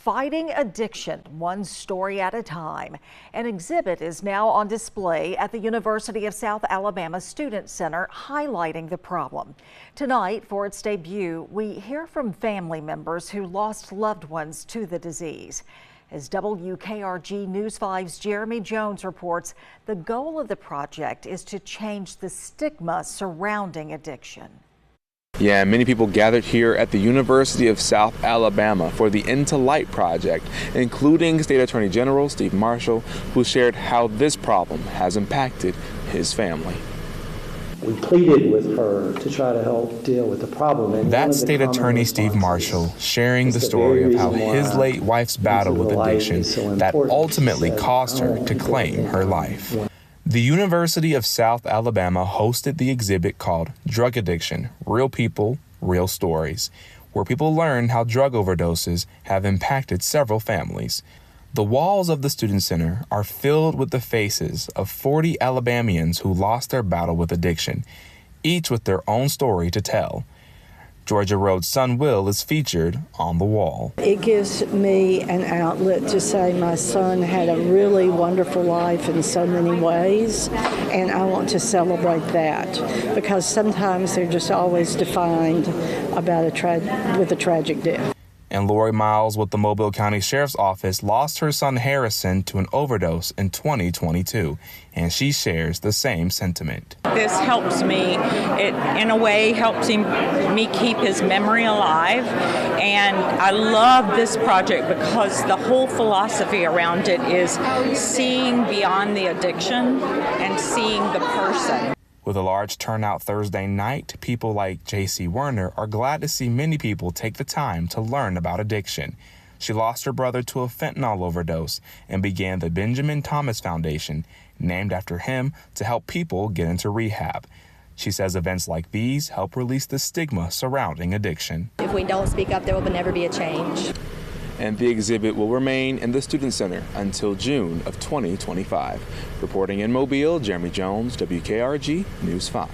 Fighting addiction, one story at a time. An exhibit is now on display at the University of South Alabama Student Center, highlighting the problem. Tonight, for its debut, we hear from family members who lost loved ones to the disease. As WKRG News 5's Jeremy Jones reports, the goal of the project is to change the stigma surrounding addiction. Yeah, many people gathered here at the University of South Alabama for the Into Light project, including State Attorney General Steve Marshall, who shared how this problem has impacted his family. We pleaded with her to try to help deal with the problem. And that's State Attorney Steve Marshall sharing the story of how his late wife's battle with addiction that ultimately caused her to claim her life. The University of South Alabama hosted the exhibit called Drug Addiction, Real People, Real Stories, where people learned how drug overdoses have impacted several families. The walls of the Student Center are filled with the faces of 40 Alabamians who lost their battle with addiction, each with their own story to tell. Georgia Rhodes' son Will is featured on the wall. It gives me an outlet to say my son had a really wonderful life in so many ways, and I want to celebrate that because sometimes they're just always defined about with a tragic death. And Lori Miles with the Mobile County Sheriff's Office lost her son Harrison to an overdose in 2022, and she shares the same sentiment. This helps me. It, in a way, helps me keep his memory alive, and I love this project because the whole philosophy around it is seeing beyond the addiction and seeing the person. With a large turnout Thursday night, people like J.C. Werner are glad to see many people take the time to learn about addiction. She lost her brother to a fentanyl overdose and began the Benjamin Thomas Foundation, named after him, to help people get into rehab. She says events like these help release the stigma surrounding addiction. If we don't speak up, there will never be a change. And the exhibit will remain in the Student Center until June of 2025. Reporting in Mobile, Jeremy Jones, WKRG News 5.